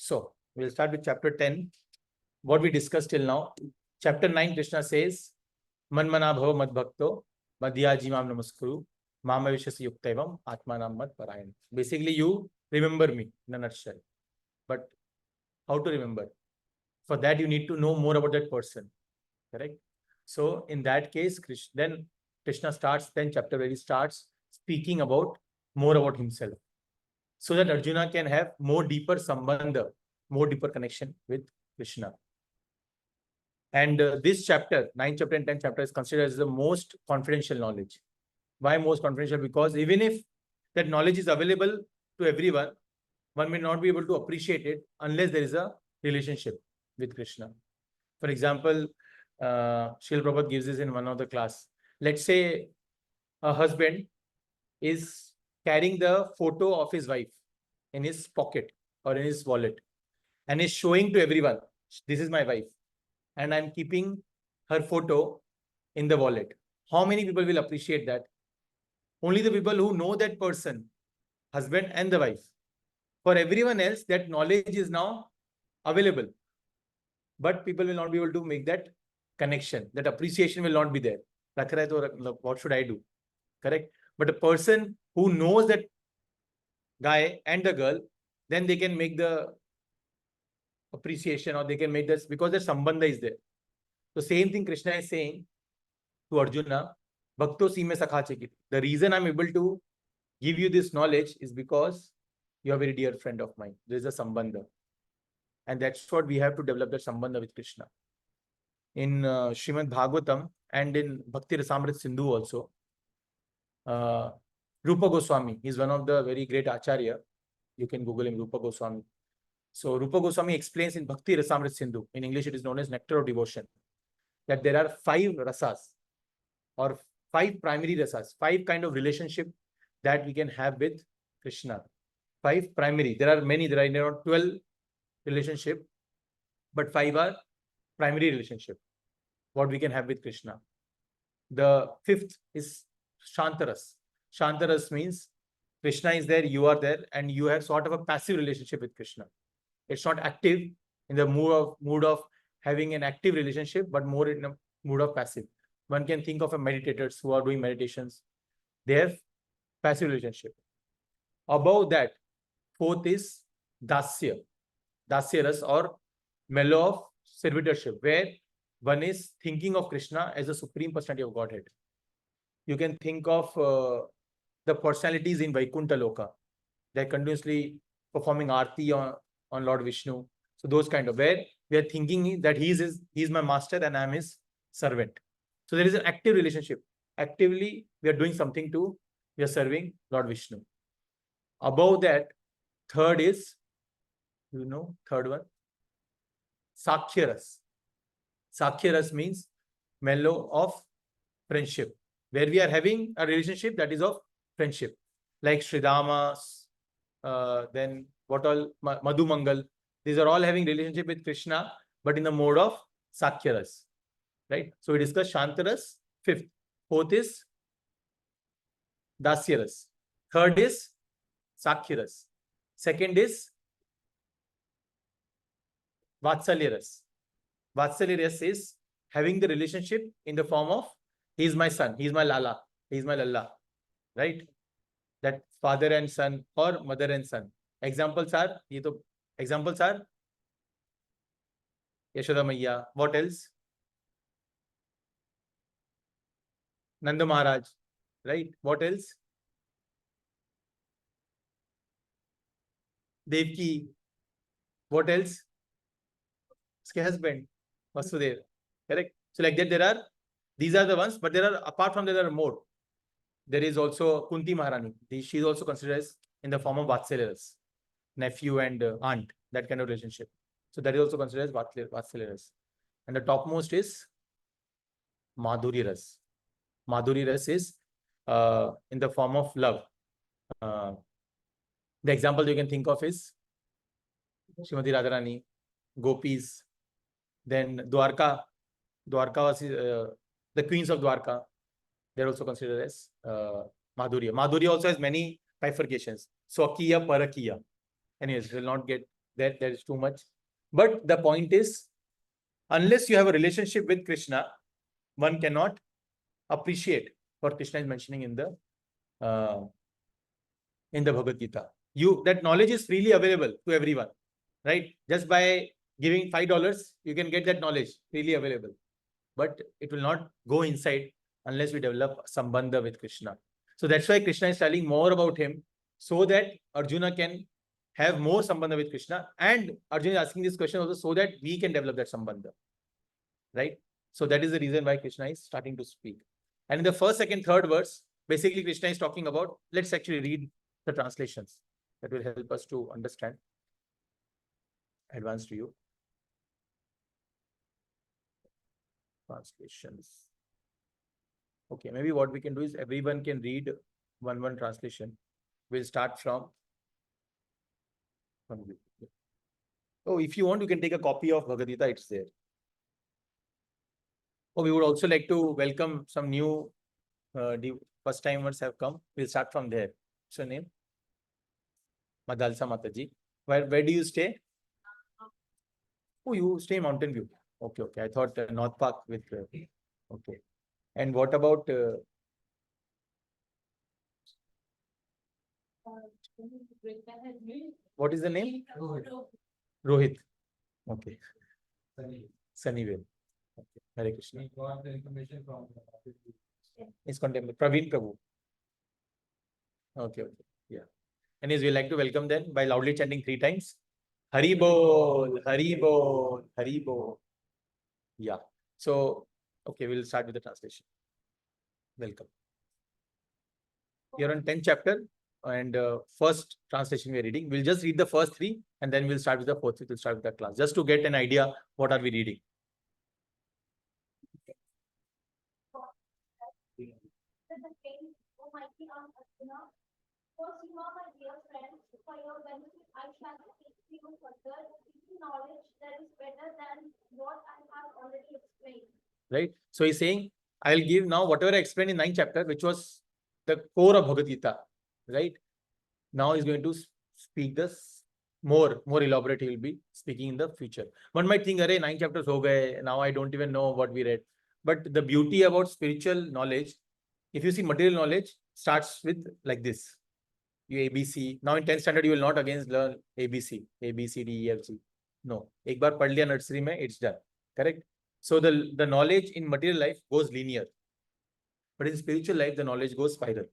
So we'll start with chapter 10. What we discussed till now. Chapter 9, Krishna says, Man mana bhava mad bhakto, madhyaji mam namaskuru, mama vishasi yuktevam, atmanam mad parayan. Basically, you remember me in a nutshell. But how to remember? For that, you need to know more about that person. Correct? So in that case, Krishna starts, then chapter where he starts speaking about more about himself, so that Arjuna can have more deeper sambandha, more deeper connection with Krishna. And this chapter, 9th chapter and 10th chapter, is considered as the most confidential knowledge. Why most confidential? Because even if that knowledge is available to everyone, one may not be able to appreciate it unless there is a relationship with Krishna. For example, Srila Prabhupada gives this in one of the class. Let's say a husband is carrying the photo of his wife in his pocket or in his wallet and is showing to everyone, this is my wife, and I'm keeping her photo in the wallet. How many people will appreciate that? Only the people who know that person, husband and the wife. For everyone else, that knowledge is now available, but people will not be able to make that connection. That appreciation will not be there. What should I do? Correct? But a person who knows that guy and the girl, then they can make the appreciation, or they can make this, because the sambandha is there. So same thing Krishna is saying to Arjuna, Bhakto sime sakha chekit. The reason I'm able to give you this knowledge is because you're a very dear friend of mine. There is a sambandha. And that's what we have to develop, the sambandha with Krishna. In Srimad Bhagavatam and in Bhakti Rasamrit Sindhu also, Rupa Goswami is one of the very great acharya. You can Google him, Rupa Goswami. So Rupa Goswami explains in Bhakti Rasamrit Sindhu, in English it is known as Nectar of Devotion, that there are 5 rasas or 5 primary rasas, 5 kind of relationship that we can have with Krishna. 5 primary. There are many, there are around 12 relationship, but 5 are primary relationship, what we can have with Krishna. The 5th is Shantaras. Shantaras means Krishna is there, you are there, and you have sort of a passive relationship with Krishna. It's not active in the mood of having an active relationship, but more in a mood of passive. One can think of a meditators who are doing meditations. They have passive relationship. Above that, 4th is Dasya. Dasya ras, or mellow of servitorship, where one is thinking of Krishna as a supreme personality of Godhead. You can think of the personalities in Vaikuntha Loka. They're continuously performing Aarti on Lord Vishnu. So those kind of, where we are thinking that he's my master and I'm his servant. So there is an active relationship. Actively, we are doing something we are serving Lord Vishnu. Above that, 3rd is, third one, Sakhyaras. Sakhyaras means mellow of friendship, where we are having a relationship that is of friendship, like Sridhama, then what all, Madhu Mangal. These are all having relationship with Krishna, but in the mode of Sakhyaras. Right? So we discussed Shantaras, 5th. 4th is Dasyaras. 3rd is Sakhyaras. 2nd is Vatsalyaras. Vatsalyaras is having the relationship in the form of, he is my son, he is my lala, he is my lalla. Right? That father and son or mother and son. Examples are Yashoda Maiya. What else? Nanda Maharaj. Right? What else? Devki. What else? His husband, Vasudev. Correct? So like that, these are the ones, but apart from that, there are more. There is also Kunti Maharani. She is also considered as in the form of Vatsalyaras, nephew and aunt, that kind of relationship. So that is also considered as Vatsalyaras. And the topmost is Madhuri Ras. Madhuri Ras is in the form of love. The example you can think of is Srimati Radharani, Gopis, then Dwarka. Dwarka was the queens of Dwarka. They're also considered as Madhurya. Madhurya also has many bifurcations. Swakiya, Parakiya. Anyways, we'll not get There is too much. But the point is, unless you have a relationship with Krishna, one cannot appreciate what Krishna is mentioning in the Bhagavad Gita. That knowledge is freely available to everyone, right? Just by giving $5, you can get that knowledge freely available. But it will not go inside unless we develop sambandha with Krishna. So that's why Krishna is telling more about him, so that Arjuna can have more sambandha with Krishna. And Arjuna is asking this question also so that we can develop that sambandha, right? So that is the reason why Krishna is starting to speak. And in the first, second, third verse, basically Krishna is talking about, let's actually read the translations. That will help us to understand. Advance to you. Translations. Okay, maybe what we can do is everyone can read one translation. We'll start from Oh, if you want, you can take a copy of Bhagavad Gita, it's there. Oh, we would also like to welcome some new first timers have come. We'll start from there. What's your name? Madalsa Mataji. Where do you stay? Oh, you stay in Mountain View. Okay, okay. I thought North Park with. Okay. And what about? What is the name? Rohit. Okay. Sunnyvale. Okay. Hare Krishna. We got the information from his contemporary Praveen Prabhu. Okay, okay. Yeah. And we like to welcome them by loudly chanting 3 times. Hari Bol, Hari Bol, Hari Bol. Yeah. So, okay, we'll start with the translation. Welcome. You're on 10th chapter and first translation we're reading. We'll just read the first 3 and then we'll start with the fourth. We'll start with the class just to get an idea what are we reading. First, you are my dear friend. For your benefit, I shall speak to you further, giving knowledge that is better than what I have already explained. Right. So he's saying, I'll give now whatever I explained in 9th chapter, which was the core of Bhagavad Gita. Right. Now he's going to speak this more elaborate. He will be speaking in the future. One might think, array 9 chapters ho gaye, now I don't even know what we read. But the beauty about spiritual knowledge, if you see material knowledge, starts with like this. You ABC. Now in 10th standard, you will not again learn ABC, A, B, C, D, E, F, G. No. Ek baar pad liya nursery mein, it's done. Correct? So the knowledge in material life goes linear. But in spiritual life, the knowledge goes spiral.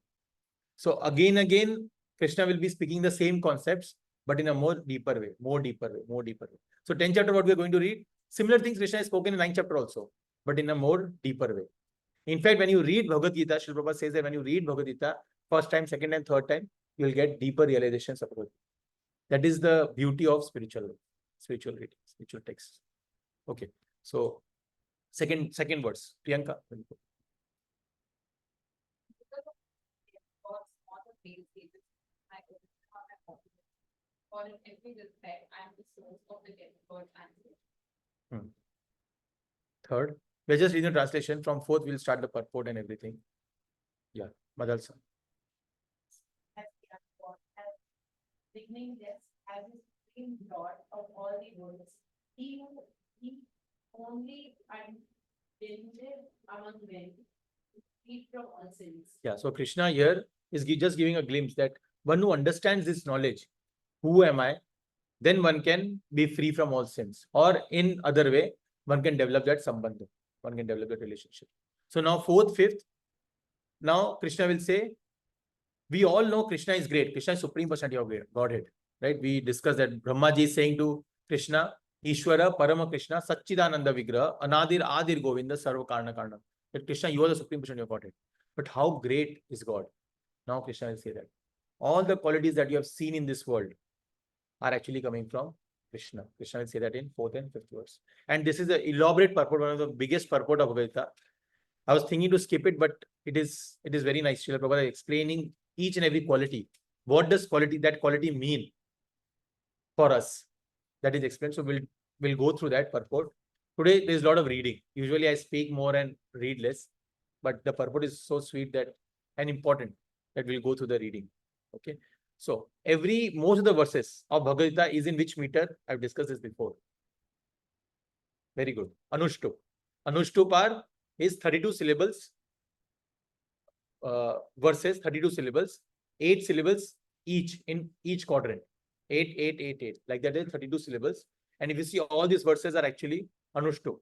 So again, Krishna will be speaking the same concepts, but in a more deeper way. So 10th chapter, what we are going to read, similar things Krishna has spoken in 9th chapter also, but in a more deeper way. In fact, when you read Bhagavad Gita, Srila Prabhupada says that when you read Bhagavad Gita, first time, second time, third time, you will get deeper realizations of it. That is the beauty of spiritual reading, spiritual texts. Okay. So second verse. Priyanka. For in every respect, I am the source of the demigod and Third. We're just reading the translation. From fourth, we'll start the purport and everything. Yeah. Madalsa. Beginning this as the supreme Lord of all the worlds, he only unbended among men, free from all sins. Yeah, so Krishna here is just giving a glimpse that one who understands this knowledge, who am I, then one can be free from all sins. Or in other way, one can develop that sambandha, one can develop that relationship. So now fourth, fifth, now Krishna will say, we all know Krishna is great. Krishna is Supreme Personality of Godhead. Right? We discussed that Brahmaji is saying to Krishna, Ishwara Parama Krishna, Satchidananda Vigraha, Anadir Adir Govinda, Sarva Karna Karna. That Krishna, you are the Supreme Personality of Godhead. But how great is God? Now Krishna will say that. All the qualities that you have seen in this world are actually coming from Krishna. Krishna will say that in 4th and 5th verse. And this is the elaborate purport, one of the biggest purport of Bhagavad Gita. I was thinking to skip it, but it is very nice. Srila Prabhupada explaining each and every quality. What does that quality mean for us? That is explained. So we'll go through that purport. Today there is a lot of reading. Usually I speak more and read less, but the purport is so sweet that and important that we'll go through the reading. Okay. So most of the verses of Bhagavad Gita is in which meter? I've discussed this before. Very good. Anushtup. Anushtup is 32 syllables. Verses 32 syllables, 8 syllables each in each quadrant. 8, 8, 8, 8. Like that is 32 syllables. And if you see, all these verses are actually Anushtup.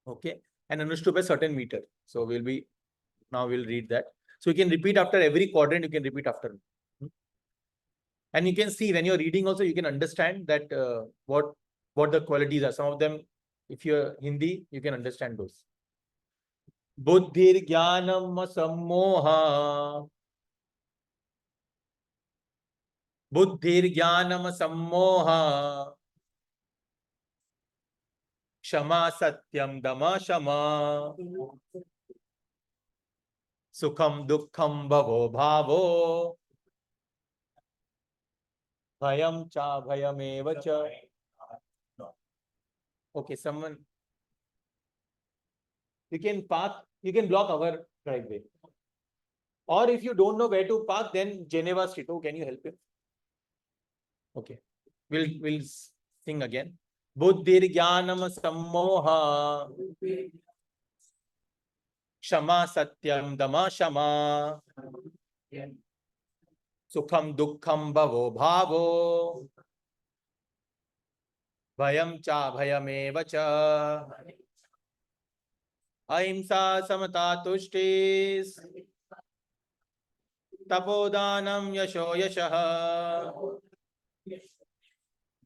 Okay. And Anushtup has certain meter. So we'll read that. So you can repeat after every quadrant, you can repeat after. And you can see when you're reading also, you can understand that what the qualities are. Some of them, if you're Hindi, you can understand those. Buddhir jnanam sammoha. Buddhir jnanam sammoha. Shama satyam dama shama. Sukham dukkham bhavo bhavo. Bhayam cha bhayameva cha. Okay, someone. You can block our driveway. Or if you don't know where to park, then Geneva Street. Oh, can you help him? Okay. We'll sing again. Buddhir jnanam sammoha. Shama satyam dama shama. Sukham dukkham bhavo bhavo. Bhayam cha bhayameva cha. Ahimsa samata tushtis. Tapodanam yasho yashah.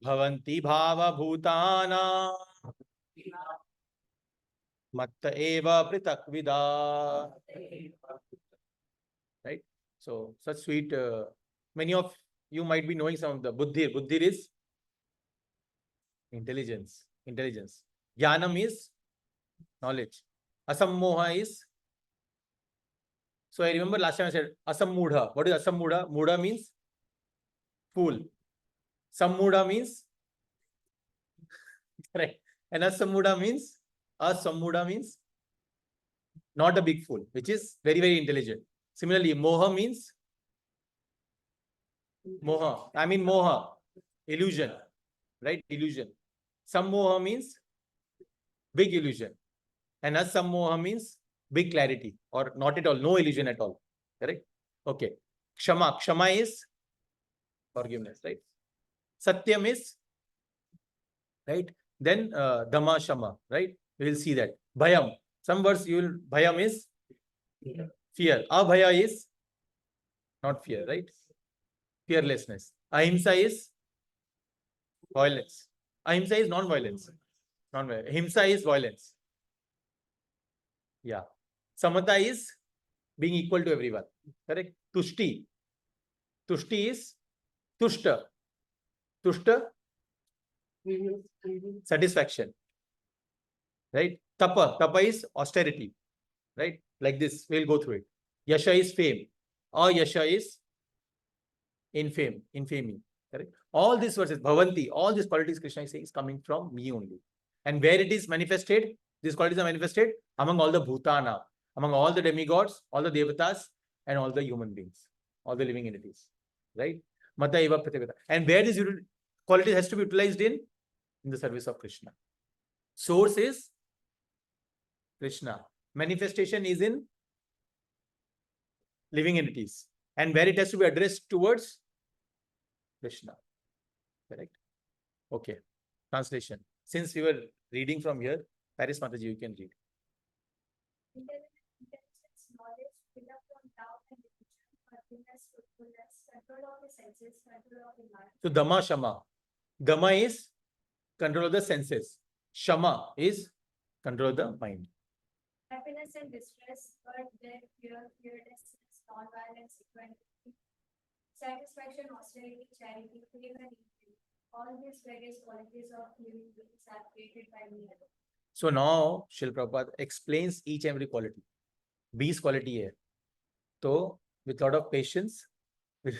Bhavanti bhava bhutana. Matta eva pritak vida. Right? So, such sweet. Many of you might be knowing some of the Buddhir. Buddhir is intelligence. Jnanam is knowledge. Asammoha is. So I remember last time I said asammudha. What is asammudha? Mudha means fool. Sammudha means correct. And asammudha means not a big fool, which is very, very intelligent. Similarly, moha means moha, illusion, right? Illusion. Sammoha means big illusion. And asammoha means big clarity or not at all, no illusion at all. Correct? Okay. Kshama is forgiveness, right? Satyam is, right? Then Dhamma Shama, right? We will see that. Bhayam. Some words Bhayam is fear. Abhaya is not fear, right? Fearlessness. Ahimsa is violence. Ahimsa is non-violence. Himsa is violence. Yeah. Samata is being equal to everyone. Correct? Tushti. Tushti is tushta. Tushta, satisfaction. Right? Tapa is austerity. Right? Like this. We'll go through it. Yasha is fame. Yasha is infamy. Correct? All these verses, Bhavanti, all these qualities Krishna is saying is coming from me only. And where it is manifested, these qualities are manifested among all the Bhutana, among all the demigods, all the Devatas, and all the human beings, all the living entities. Right? Mata eva pratyavata. And where this quality has to be utilized in the service of Krishna. Source is Krishna. Manifestation is in living entities. And where it has to be addressed towards Krishna. Correct? Okay. Translation. Since we were reading from here, Paris Mataji, you can read. Intelligence, knowledge, freedom from doubt and delusion, forgiveness, truthfulness, control of the senses, control of the mind. So Dhamma Shama. Dhamma is control of the senses. Shama is control of the mind. Happiness and distress, birth, death, fear, fearlessness, non-violence, equanimity, satisfaction, austerity, charity, faith, and evil. All these various qualities of living beings are created by me alone. So now Srila Prabhupada explains each and every quality. 20 quality hai. So with a lot of patience, we'll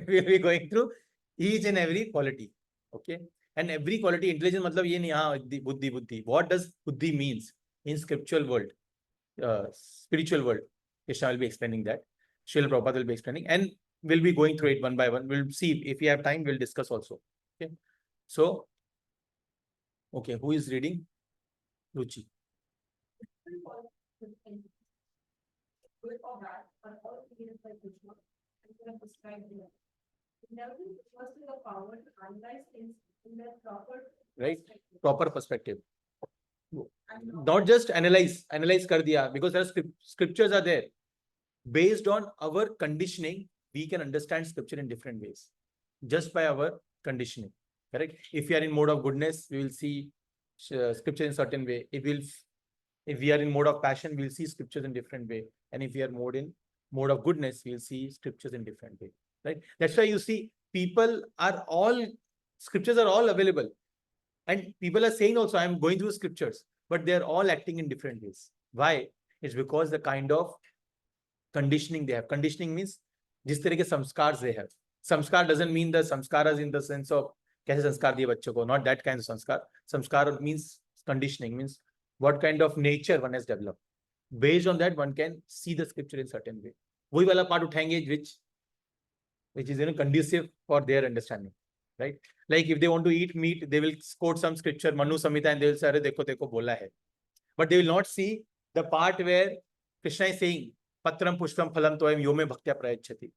be going through each and every quality. Okay. And every quality, intelligence, matlab ye nahi, buddhi. What does buddhi means in scriptural world, spiritual world? Krishna will be explaining that. Srila Prabhupada will be explaining. And we'll be going through it one by one. We'll see if we have time, we'll discuss also. Okay. So, okay, who is reading? Ruchi. Good or bad, are all created by Krishna and can prescribe them. Never refers to the power to analyze things in their proper Right. perspective. Proper perspective. And Not just analyze kar diya, because there are scriptures are there. Based on our conditioning, we can understand scripture in different ways. Just by our conditioning. Correct? If we are in mode of goodness, we will see scripture in certain way. If we are in mode of passion, we'll see scriptures in different way. And if we are in mode of goodness, we'll see scriptures in different way. Right? That's why you see scriptures are all available. And people are saying also, I'm going through scriptures, but they're all acting in different ways. Why? It's because the kind of conditioning they have. Conditioning means जिस तरह के samskars they have. Samskar doesn't mean the samskaras in the sense of कैसे संस्कार दिए बच्चों को. Not that kind of samskar. Samskar means conditioning, means what kind of nature one has developed. Based on that, one can see the scripture in certain way. वही वाला part उठाएंगे which is conducive for their understanding. Right? Like if they want to eat meat, they will quote some scripture, Manu Samhita, and they will say, "Arey dekho dekho bola hai." But they will not see the part where Krishna is saying, Patram pushpam phalam toyam yome bhaktya prayachati,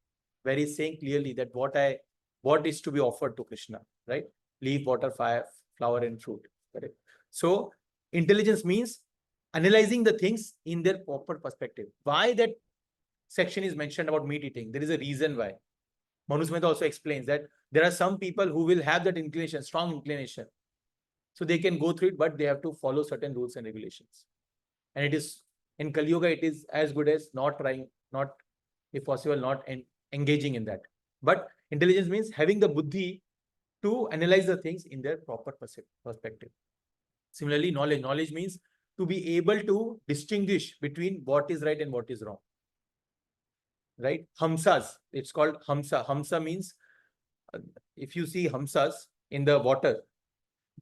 where he is saying clearly that what is to be offered to Krishna, right? Leaf, water, fire, flower, and fruit. Correct. So intelligence means analyzing the things in their proper perspective. Why that section is mentioned about meat eating? There is a reason why. Manu Samhita also explains that there are some people who will have that inclination, strong inclination. So they can go through it, but they have to follow certain rules and regulations. And it is in Kali Yuga, it is as good as not trying, not, if possible, not engaging in that. But intelligence means having the buddhi to analyze the things in their proper perspective. Similarly, knowledge. Knowledge means to be able to distinguish between what is right and what is wrong. Right? Hamsas. It's called Hamsa. Hamsa means, if you see Hamsas in the water,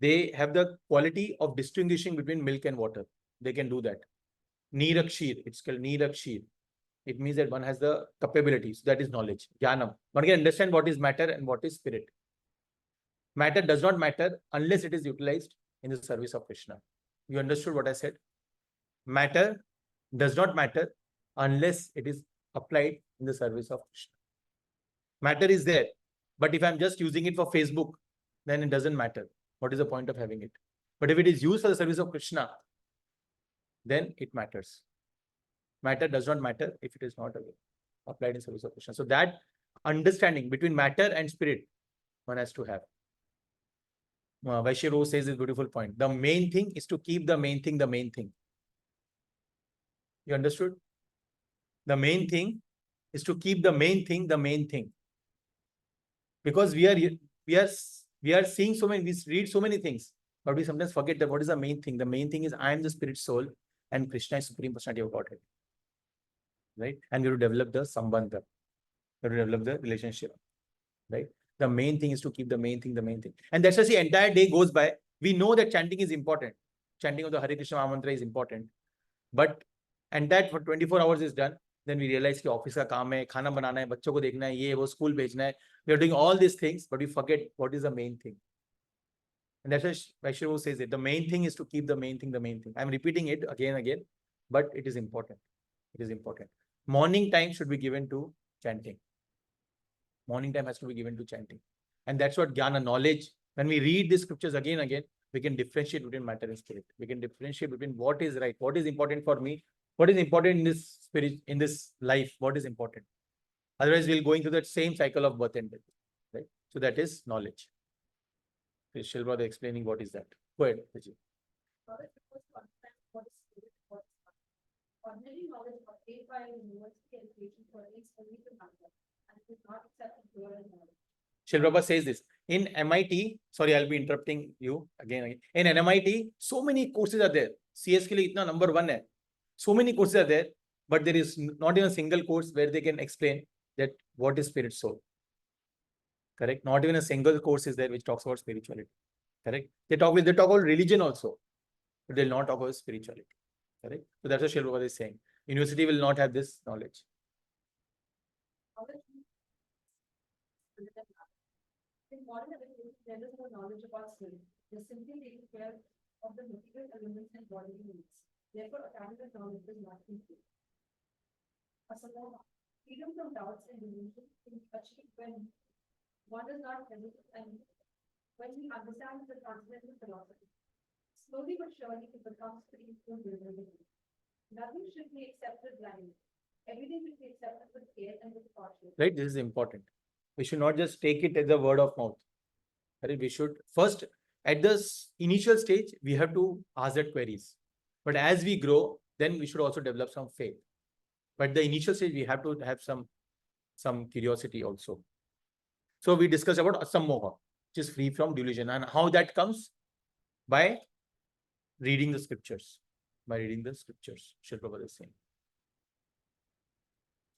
they have the quality of distinguishing between milk and water. They can do that. Nirakshir, it's called Nirakshir. It means that one has the capability. So that is knowledge. Jnanam. One can understand what is matter and what is spirit. Matter does not matter unless it is utilized in the service of Krishna. You understood what I said? Matter does not matter unless it is applied in the service of Krishna. Matter is there, but if I'm just using it for Facebook, then it doesn't matter. What is the point of having it? But if it is used for the service of Krishna, then it matters. Matter does not matter if it is not applied in service of Krishna. So that understanding between matter and spirit, one has to have. Vaishya says this beautiful point. The main thing is to keep the main thing the main thing. You understood? The main thing is to keep the main thing the main thing. Because we are seeing so many, we read so many things, but we sometimes forget that what is the main thing. The main thing is I am the spirit soul and Krishna is Supreme Personality of Godhead. Right? And we have to develop the sambandha. We have to develop the relationship. Right? The main thing is to keep the main thing the main thing. And that's why the entire day goes by. We know that chanting is important. Chanting of the Hare Krishna Mantra is important. But, and that for 24 hours is done. Then we realize that office का काम है, खाना बनाना है, बच्चों को देखना है, ये वो school भेजना है. We are doing all these things, but we forget what is the main thing. And that's why Vaishya says it. The main thing is to keep the main thing the main thing. I'm repeating it again and again, but it is important. It is important. Morning time should be given to chanting. Morning time has to be given to chanting. And that's what jnana, knowledge. When we read these scriptures again and again, we can differentiate between matter and spirit. We can differentiate between what is right, what is important for me, what is important in this spirit, in this life, what is important. Otherwise, we'll going through that same cycle of birth and death. Right? So that is knowledge. Shil brother explaining what is that. Go ahead, Vijay. Ordinary knowledge obtained by university education pertains only to matter and is not accepted pure knowledge. Shil Prabhu says this. In MIT, sorry, I'll be interrupting you again. In MIT, so many courses are there. CS ke liye itna number 1 hai. So many courses are there, but there is not even a single course where they can explain that what is spirit soul. Correct? Not even a single course is there which talks about spirituality. Correct? They talk about religion also, but they'll not talk about spirituality. Correct? So that's what Shri Prabhupada is saying. University will not have this knowledge. under the map. In modern education, there is no knowledge about skill. They're simply taking care of the material elements and bodily needs. Therefore, academic knowledge is not complete. Asamoma, freedom from doubts and delusion can be achieved when one is not hesitant and when he understands the transcendental philosophy. Slowly but surely, he becomes free from religion. Nothing should be accepted blindly. Everything should be accepted with care and with caution. Right? This is important. We should not just take it as a word of mouth. Right? We should first, at this initial stage, we have to ask that queries. But as we grow, then we should also develop some faith. But the initial stage, we have to have some curiosity also. So we discussed about asammoha, which is free from delusion, and how that comes by reading the scriptures. By reading the scriptures, Srila Prabhupada is saying.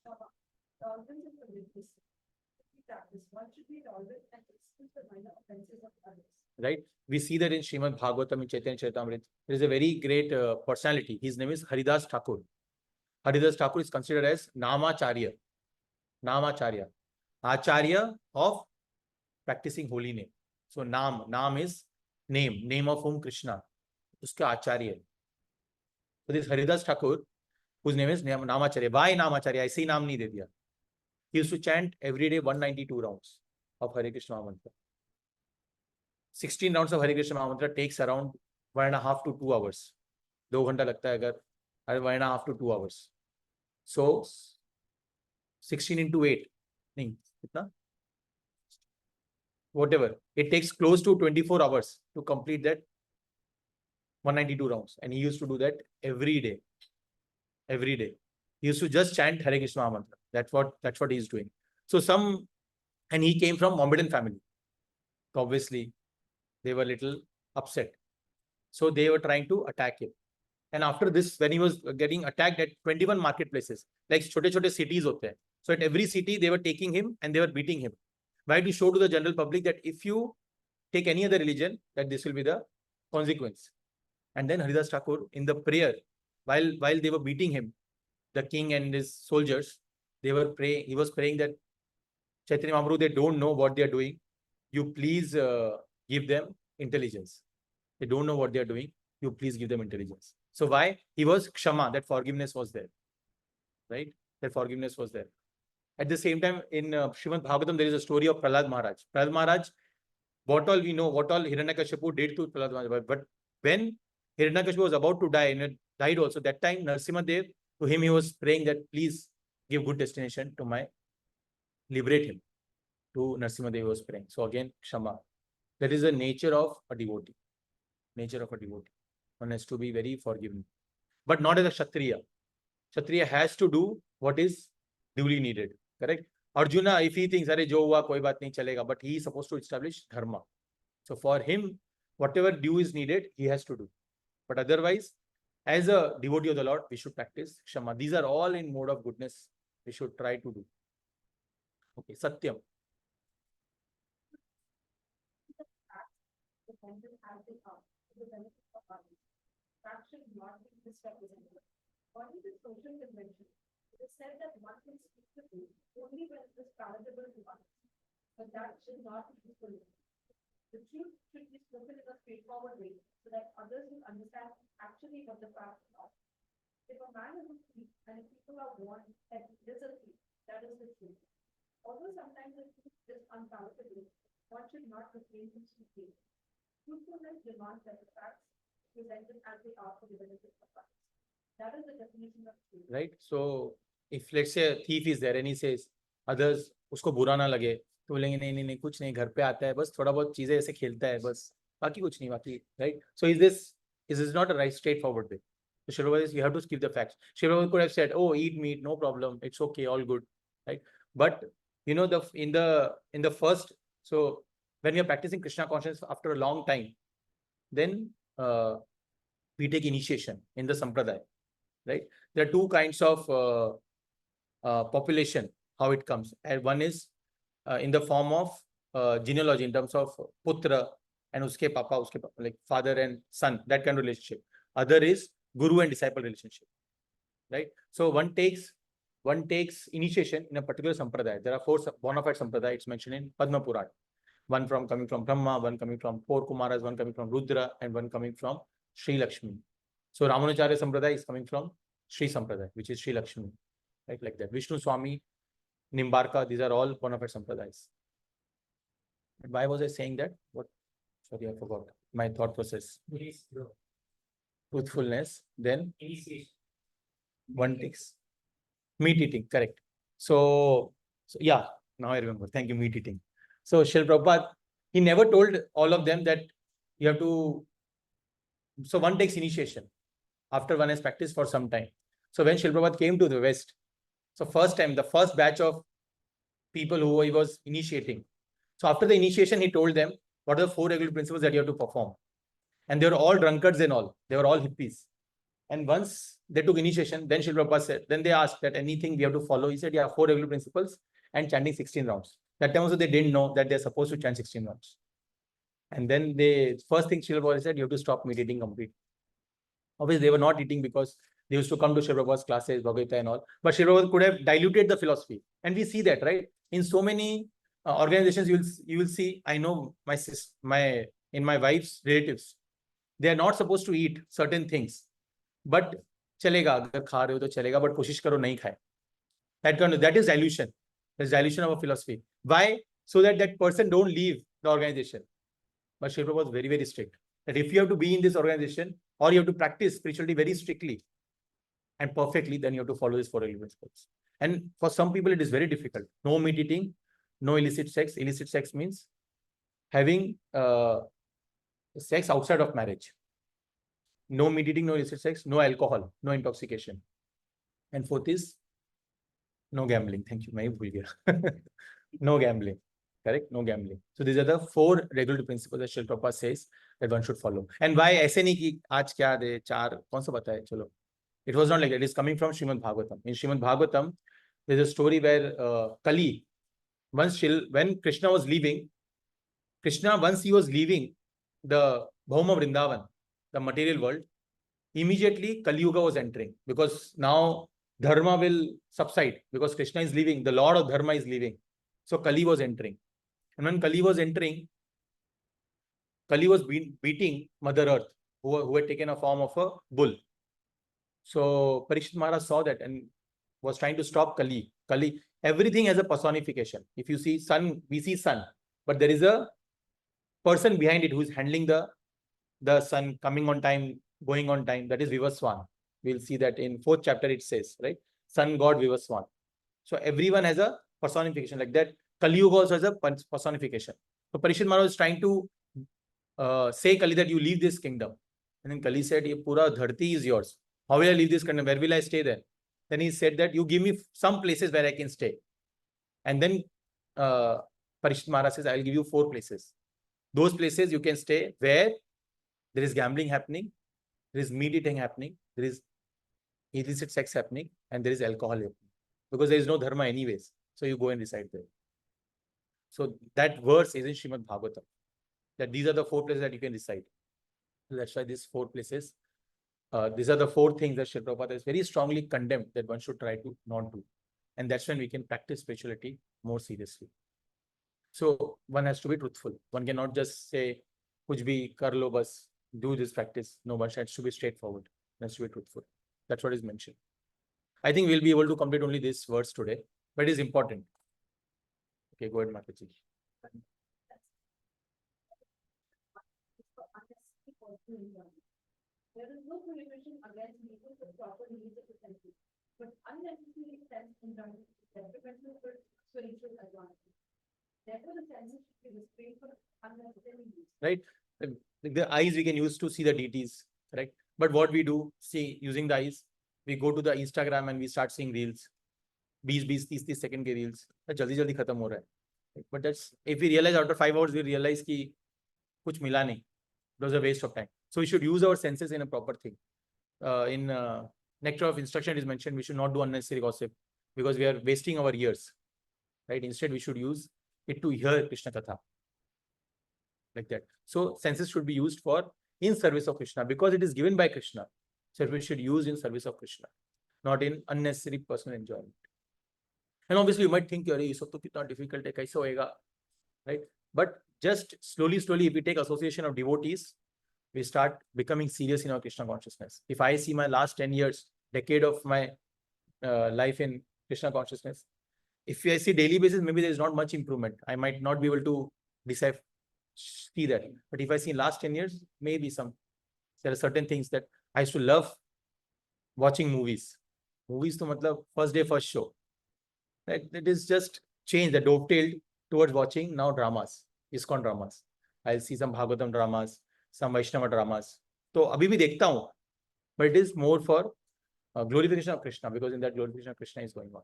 Tolerance and forgiveness. Practice. One should be tolerant and excuse the minor offenses of others. Right? We see that in Srimad Bhagavatam, in Chaitanya Charitamrita, there is a very great personality. His name is Haridas Thakur. Haridas Thakur is considered as Namacharya. Namacharya. Acharya of practicing holy name. So Nam is name of whom? Krishna. Uska Acharya. So this Haridas Thakur, whose name is Namacharya. Why Namacharya? Aise naam nahi de diya. He used to chant every day 192 rounds of Hare Krishna Mantra. 16 rounds of Hare Krishna Mantra takes around 1.5 to 2 hours. 2 घंटा लगता है अगर 1.5 to 2 hours. So 16 into 8. नहीं, कितना? Whatever. It takes close to 24 hours to complete that 192 rounds. And he used to do that every day. Every day. He used to just chant Hare Krishna Mantra. That's what he's doing. So and he came from Mohammedan family. So obviously, they were a little upset. So they were trying to attack him. And after this, when he was getting attacked at 21 marketplaces, like chote cities hote hain. So at every city, they were taking him and they were beating him. Why? To show to the general public that if you take any other religion, that this will be the consequence. And then Haridas Thakur, in the prayer, while they were beating him, the king and his soldiers, they were praying. He was praying that Chaitanya Mahaprabhu, they don't know what they are doing. You please give them intelligence. They don't know what they are doing. You please give them intelligence. So why? He was Kshama, that forgiveness was there. Right? That forgiveness was there. At the same time, in Srimad Bhagavatam, there is a story of Prahlad Maharaj. Prahlad Maharaj, what all we know, what all Hiranyakashipu did to Prahlad Maharaj. But when Hiranyakashipu was about to die, and died also, that time Narasimha Dev, to him he was praying that please give good destination to my, liberate him. To Narasimha Dev was praying. So again, Kshama. That is the nature of a devotee. Nature of a devotee. One has to be very forgiving. But not as a Kshatriya. Kshatriya has to do what is duly needed. Correct? Arjuna, if he thinks, "Arey jo hua, koi baat nahi chalega," but he is supposed to establish dharma. So for him, whatever due is needed, he has to do. But otherwise, as a devotee of the Lord, we should practice Kshama. These are all in mode of goodness. We should try to do. Okay, Satyam. The benefit has been up to the benefit of others. That should not be misrepresented. According to social convention, it is said that one can speak the truth only when it is palatable to others. But that should not be useful. The truth should be spoken in a straightforward way so that others will understand actually what the fact is. If a man is a thief and if people are warned that he is a thief, that is the truth. Although sometimes the truth is unpalatable, one should not refrain from speaking. Truthfulness demands that the facts presented as they are for the benefit of others. That is the definition of truth. Right? So if let's say a thief is there and he says others उसको बुरा ना लगे तो बोलेंगे नहीं कुछ नहीं, घर पे आता है बस थोड़ा बहुत चीजें ऐसे खेलता है बस, बाकी कुछ नहीं, बाकी, right? So is this not a right straightforward way? So Srila Prabhupada, you have to give the facts. Srila Prabhupada could have said, "Oh, eat meat, no problem, it's okay, all good," right? But you know, in the first, so when we are practicing Krishna consciousness after a long time, then we take initiation in the sampradaya, right? There are two kinds of population, how it comes. And one is in the form of genealogy, in terms of putra and uske papa, like father and son, that kind of relationship. Other is guru and disciple relationship, right? So one takes one takes initiation in a particular sampradaya. There are 4 bona fide sampradaya. It's mentioned in Padma Puran. One coming from Brahma, one coming from 4 Kumaras, one coming from Rudra, and one coming from Sri Lakshmi. So Ramanujacharya Sampradaya is coming from Sri Sampradaya, which is Sri Lakshmi, right? Like that. Vishnu Swami, Nimbarka, these are all bona fide sampradayas. And why was I saying that? What? Sorry, I forgot my thought process. Truthfulness, then one takes meat eating, correct. So yeah, now I remember. Thank you, meat eating. So Srila Prabhupada, he never told all of them that you have to. So one takes initiation after one has practiced for some time. So when Srila Prabhupada came to the West, so first time, the first batch of people who he was initiating. So after the initiation, he told them what are the 4 regular principles that you have to perform. And they were all drunkards and all. They were all hippies. And once they took initiation, then Srila Prabhupada said, then they asked that anything we have to follow. He said, yeah, 4 regular principles and chanting 16 rounds. That time also they didn't know that they're supposed to chant 16 rounds. And then first thing Srila Prabhupada said, you have to stop meat eating completely. Obviously, they were not eating because they used to come to Srila Prabhupada's classes, Bhagavad Gita and all. But Srila Prabhupada could have diluted the philosophy. And we see that, right? In so many organizations, you will see, I know in my wife's relatives, they are not supposed to eat certain things. But chalega, agar kha rahe ho to chalega, but koshish karo nahi khaye. That is dilution. That's dilution of a philosophy. Why? So that person don't leave the organization. But Srila Prabhupada was very, very strict. That if you have to be in this organization or you have to practice spirituality very strictly and perfectly, then you have to follow these 4 elements. And for some people, it is very difficult. No meat eating, no illicit sex. Illicit sex means having sex outside of marriage. No meat eating, no illicit sex, no alcohol, no intoxication. And 4th is no gambling. Thank you. No gambling. Correct? No gambling. So these are the 4 regulatory principles that Srila Prabhupada says that one should follow. And why ऐसे नहीं कि आज क्या दे 4 कौन सा बताए चलो. It was not like that. It is coming from Srimad Bhagavatam. In Srimad Bhagavatam, there is a story where Kali, when Krishna was leaving, once he was leaving the Bhauma Vrindavan, the material world, immediately Kali Yuga was entering, because now Dharma will subside, because Krishna is leaving, the Lord of Dharma is leaving. So Kali was entering. And when Kali was entering, Kali was beating Mother Earth, who had taken a form of a bull. So Parikshit Maharaj saw that and was trying to stop Kali. Everything has a personification. If you see sun, we see sun, but there is a person behind it who is handling the sun, coming on time, going on time. That is Vivaswan. We'll see that in 4th chapter it says, right? Sun God Vivaswan. So everyone has a personification like that. Kali Yuga also has a personification. So Parikshit Maharaj is trying to say Kali that you leave this kingdom. And then Kali said, "Ye pura dharti is yours. How will I leave this kingdom? Where will I stay there?" Then he said that you give me some places where I can stay. And then Parikshit Maharaj says, I will give you 4 places. Those places you can stay where there is gambling happening, there is meat eating happening, there is illicit sex happening, and there is alcohol happening. Because there is no dharma anyways. So you go and reside there. So that verse is in Srimad Bhagavatam. That these are the 4 places that you can reside. So that's why these 4 places, these are the 4 things that Srila Prabhupada has very strongly condemned that one should try to not do. And that's when we can practice spirituality more seriously. So one has to be truthful. One cannot just say, kuch bhi kar lo bas, do this practice. No, one has to be straightforward. One has to be truthful. That's what is mentioned. I think we'll be able to complete only this verse today, but it is important. Okay, go ahead, Mataji. There is no prohibition against making the proper use of the senses, but unnecessary sense indulgence is detrimental for spiritual advancement. Therefore, the senses should be restrained from unnecessary use. Right? The eyes we can use to see the deities, correct? But what we do, see, using the eyes, we go to the Instagram and we start seeing reels. 20-30 second ke reels. Jaldi khatam ho raha hai. But that's, if we realize after 5 hours, we realize ki kuch mila nahi. It was a waste of time. So we should use our senses in a proper thing. In Nectar of Instruction, it is mentioned we should not do unnecessary gossip because we are wasting our years. Right? Instead, we should use it to hear Krishna Katha. Like that. So senses should be used for in service of Krishna because it is given by Krishna. So we should use in service of Krishna, not in unnecessary personal enjoyment. And obviously you might think, अरे ये सब तो कितना difficult है, कैसे होएगा, right? But just slowly, if we take association of devotees, we start becoming serious in our Krishna consciousness. If I see my last 10 years, decade of my life in Krishna consciousness, if I see daily basis, maybe there is not much improvement. I might not be able to decide, see that. But if I see last 10 years, maybe there are certain things that I used to love watching movies. Movies to matlab first day, first show. Right? It is just changed, the dovetailed towards watching now dramas, ISKCON dramas. I'll see some Bhagavatam dramas, some Vaishnava dramas. So abhi bhi dekhta hu, but it is more for glorification of Krishna, because in that glorification of Krishna is going on.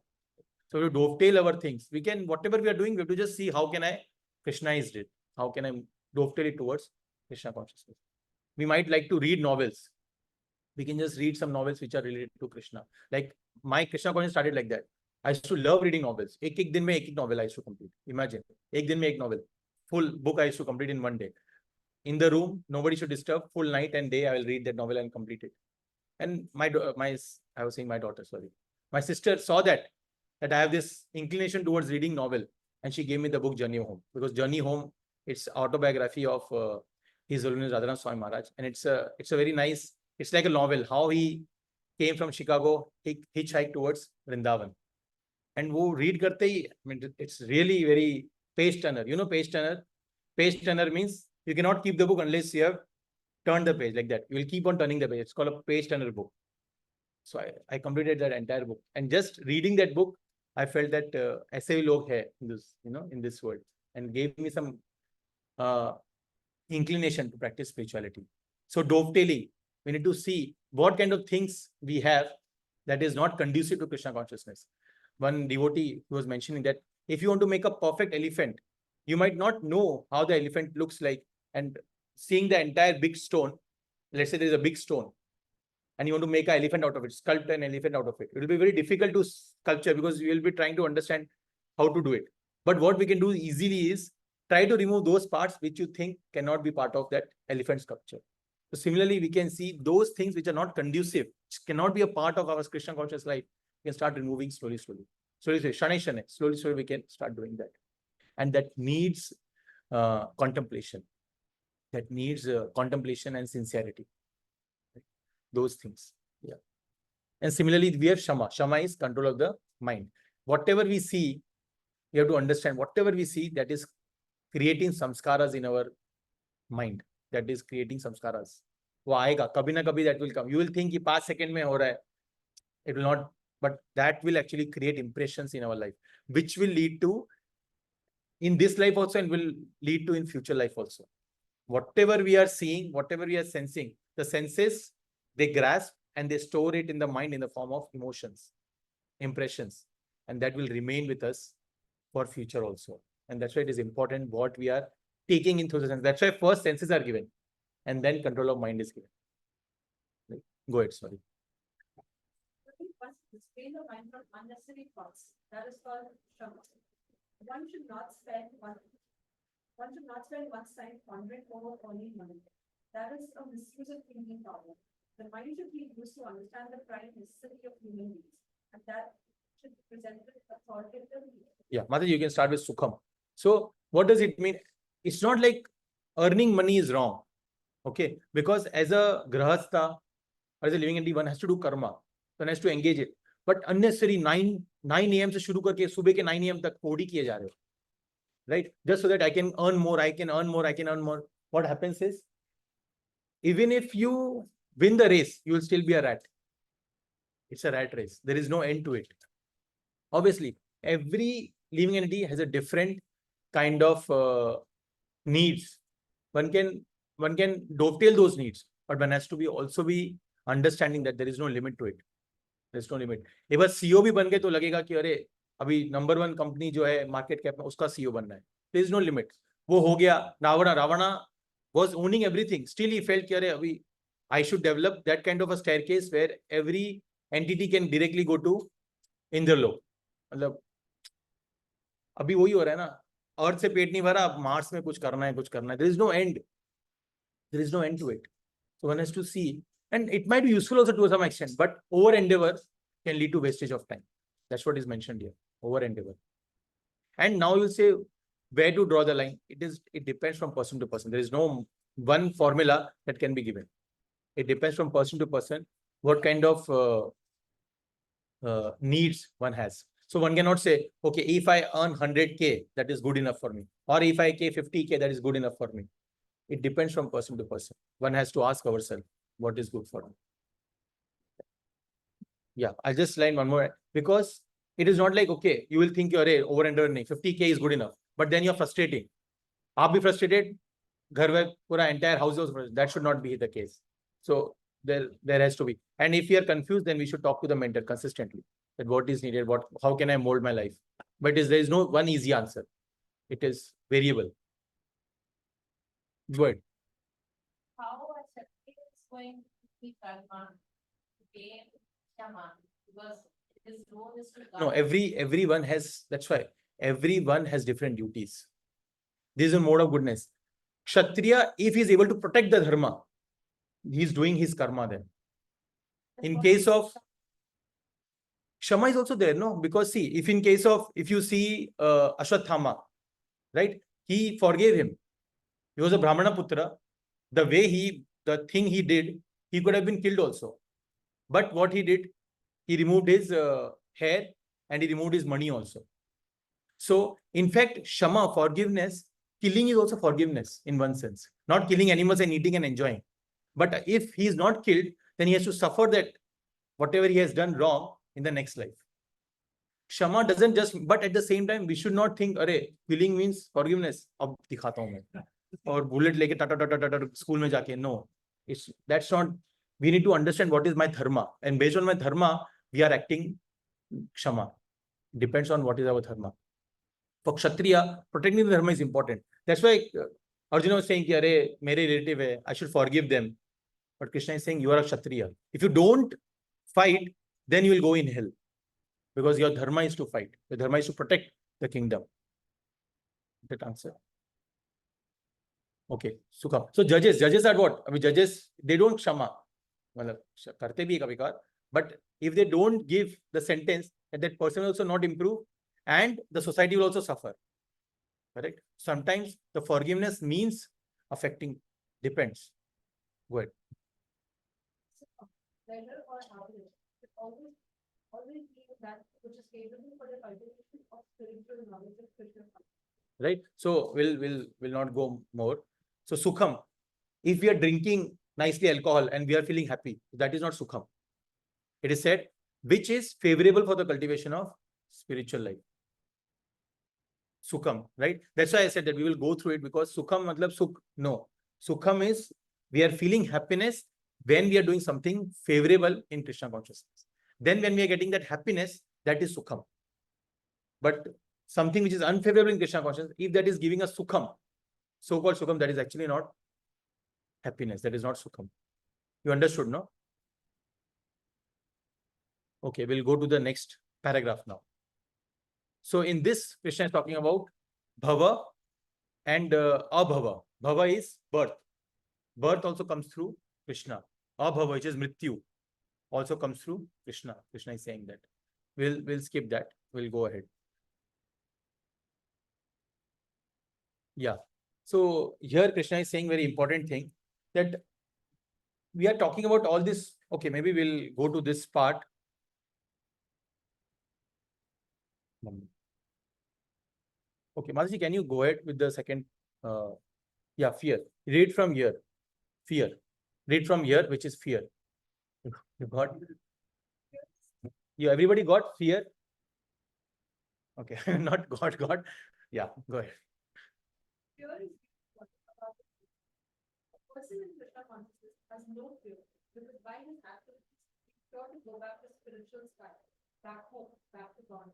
So to dovetail our things, we can, whatever we are doing, we have to just see how can I Krishnaize it? How can I dovetail it towards Krishna consciousness? We might like to read novels. We can just read some novels which are related to Krishna. Like my Krishna consciousness started like that. I used to love reading novels. एक दिन में एक novel I used to complete. Imagine, एक दिन में एक novel. Full book I used to complete in one day. In the room, nobody should disturb. Full night and day, I will read that novel and complete it. And I was saying my daughter, sorry. My sister saw that I have this inclination towards reading novel, and she gave me the book Journey Home, because Journey Home, it's autobiography of His Holiness Radharanath Swami Maharaj, and it's a very nice. It's like a novel how he came from Chicago, he hitchhiked towards Vrindavan, and wo read karte hi, I mean, it's really very page turner. You know page turner? Page turner means you cannot keep the book unless you have turned the page like that. You will keep on turning the page. It's called a page turner book. So I completed that entire book, and just reading that book, I felt that ऐसे भी लोग हैं in this, in this world, and gave me some inclination to practice spirituality. So dovetailing, we need to see what kind of things we have that is not conducive to Krishna consciousness. One devotee was mentioning that if you want to make a perfect elephant, you might not know how the elephant looks like, and seeing the entire big stone, let's say there is a big stone, and you want to make an elephant out of it, sculpt an elephant out of it. It will be very difficult to sculpture, because you will be trying to understand how to do it. But what we can do easily is try to remove those parts which you think cannot be part of that elephant sculpture. So similarly, we can see those things which are not conducive, which cannot be a part of our Krishna conscious life. We can start removing slowly. Slowly, slowly we can start doing that. And that needs contemplation. That needs contemplation and sincerity. Those things. Yeah. And similarly, we have Shama. Shama is control of the mind. Whatever we see, we have to understand whatever we see, that is creating samskaras in our mind. That is creating samskaras. वो आएगा कभी ना कभी, that will come. You will think कि 5 seconds में हो रहा है. It will not, but that will actually create impressions in our life, which will lead to in this life also, and will lead to in future life also. Whatever we are seeing, whatever we are sensing, the senses, they grasp and they store it in the mind in the form of emotions, impressions, and that will remain with us for future also. And that's why it is important what we are taking in through the senses. That's why first senses are given, and then control of mind is given. Go ahead, sorry. Restrain the mind from unnecessary thoughts. That is called shama. One should not spend one's time pondering over only money. That is a misuse of thinking power. The mind should be used to understand the prime necessity of human beings, and that should be presented authoritatively. Yeah, Mother, you can start with Sukham. So, what does it mean? It's not like earning money is wrong, okay? Because as a grahastha, or as a living entity, one has to do karma. One has to engage it. But unnecessary 9 AM से शुरू करके सुबह के 9 AM तक कोडी किए जा रहे हो, right? Just so that I can earn more, I can earn more. What happens is, even if you win the race, you will still be a rat. It's a rat race. There is no end to it. Obviously, every living entity has a different kind of needs. One can dovetail those needs, but one has to also be understanding that there is no limit to it. There's no limit. एक बार CEO भी बन गए तो लगेगा कि अरे अभी number 1 company जो है मार्केट कैप में उसका CEO बनना है. There is no limit. वो हो गया. Ravana was owning everything. Still he felt कि अरे अभी I should develop that kind of a staircase where every entity can directly go to Indralok. मतलब अभी वही हो रहा है ना. अर्थ से पेट नहीं भरा, अब मार्स में कुछ करना है. There is no end. There is no end to it. So one has to see. And it might be useful also to some extent, but over endeavor can lead to wastage of time. That's what is mentioned here. over and over. And now you'll say, where to draw the line? It depends from person to person. There is no one formula that can be given. It depends from person to person what kind of needs one has. So one cannot say, okay, if I earn 100K, that is good enough for me. Or if I get 50K, that is good enough for me. It depends from person to person. One has to ask ourselves what is good for me. Yeah, I'll just line one more, because it is not like, okay, you will think you're over and earning 50K is good enough, but then you're frustrating. Aap bhi frustrated, ghar mein pura entire house was frustrated. That should not be the case. So there has to be. And if you are confused, then we should talk to the mentor consistently that what is needed, how can I mold my life. But there is no one easy answer. It is variable. Go ahead. How a Kshatriya is going to be karma to gain Shama, because his role is to No, guard. everyone has, that's why everyone has different duties. This is a mode of goodness. Kshatriya, if he is able to protect the dharma, he is doing his karma then. In case of Shama is also there, no? Because see, if you see Ashwathama, right? He forgave him. He was a Brahmana Putra. The thing he did, he could have been killed also. But what he did, he removed his hair and he removed his money also. So, in fact, Shama, forgiveness, killing is also forgiveness in one sense. Not killing animals and eating and enjoying. But if he is not killed, then he has to suffer that whatever he has done wrong in the next life. Shama doesn't just, but at the same time, we should not think, अरे, killing means forgiveness. अब दिखाता हूँ मैं. और bullet लेके Tata school में जाके. No, that's not. We need to understand what is my dharma, and based on my dharma, we are acting Shama. Depends on what is our dharma. For Kshatriya, protecting the dharma is important. That's why Arjuna was saying, "अरे, मेरे relative है, I should forgive them." But Krishna is saying, you are a Kshatriya. If you don't fight, then you will go in hell. Because your dharma is to fight. Your dharma is to protect the kingdom. That answer. Okay, Sukha. So judges are what? I mean, judges, they don't Kshama. Karte bhi kabhi-kabhar. But if they don't give the sentence, that person will also not improve and the society will also suffer. Correct? Sometimes the forgiveness means affecting, depends. Go ahead. Pleasure or happiness, it always be that which is favorable for the cultivation of spiritual knowledge of Krishna. Right? So we'll not go more. So Sukham, if we are drinking nicely alcohol and we are feeling happy, that is not Sukham. It is said, which is favorable for the cultivation of spiritual life. Sukham, right? That's why I said that we will go through it, because Sukham matlab Sukh. No. Sukham is we are feeling happiness when we are doing something favorable in Krishna consciousness. Then when we are getting that happiness, that is Sukham. But something which is unfavorable in Krishna consciousness, if that is giving us Sukham, so-called Sukham, that is actually not happiness. That is not Sukham. You understood, no? Okay, we'll go to the next paragraph now. So in this, Krishna is talking about Bhava and Abhava. Bhava is birth. Birth also comes through Krishna. Abhava, which is Mrityu, also comes through Krishna. Krishna is saying that. We'll skip that. We'll go ahead. Yeah. So here Krishna is saying very important thing, that we are talking about all this. Okay, maybe we'll go to this part. Okay, Mataji, can you go ahead with the second? Yeah, fear. Read from here. Fear. Read from here, which is fear. You got? Yeah, everybody got fear? Okay, not got. Yeah, go ahead. Fear is about a person in Krishna consciousness has no fear, because by his activities, he's sure to go back to spiritual sky, back home, back to God.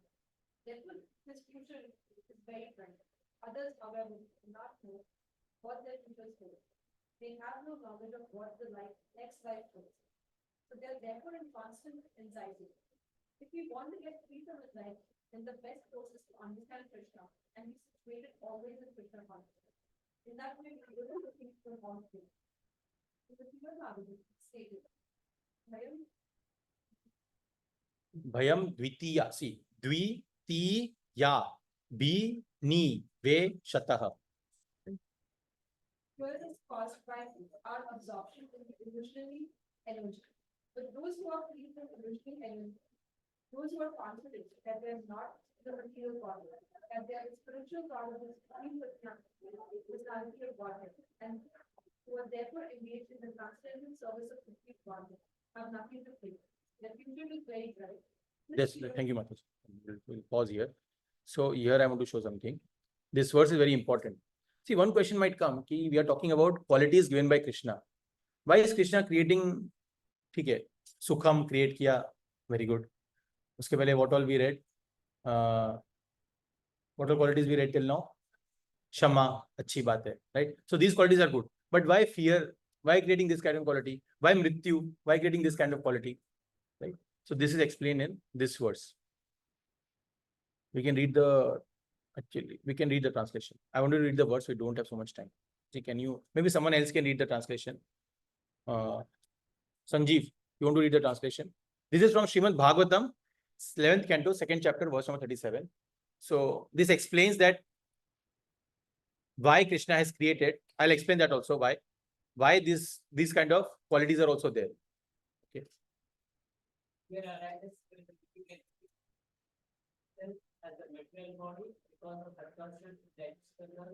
Therefore, his future is very bright. Others, however, do not know what their future holds. They have no knowledge of what the next life holds. So they are therefore in constant anxiety. If we want to get free from anxiety, then the best course is to understand Krishna and be situated always in Krishna consciousness. In that way, we will looking for all things. So the fear stated. Bhayam Dvitiya. See, Dvi ti ya bi ni ve shatah. Fuel is caused by our absorption in the illusionary energy. But those who are free from illusionary energy, those who are confident that they are not the material body, that they are the spiritual part of this personality of Godhead, and who are therefore engaged in the transcendental service of complete Godhead, have nothing to fear. Their future is very bright. Yes, thank you, Mataji. We'll pause here. So here I want to show something. This verse is very important. See, one question might come, कि we are talking about qualities given by Krishna. Why is Krishna creating? ठीक है, सुखम create किया, very good. उसके पहले what all we read? What all qualities we read till now? Shama, अच्छी बात है, right? So these qualities are good. But why fear? Why creating this kind of quality? Why mrityu? Why creating this kind of quality? Right? So this is explained in this verse. We can read the translation. I want to read the verse. We don't have so much time. See, can you? Maybe someone else can read the translation. Sanjeev, you want to read the translation? This is from Srimad Bhagavatam, 11th canto, 2nd chapter, verse number 37. So this explains that why Krishna has created. I'll explain that also why these kind of qualities are also there. Okay. As a material body, because of the constant external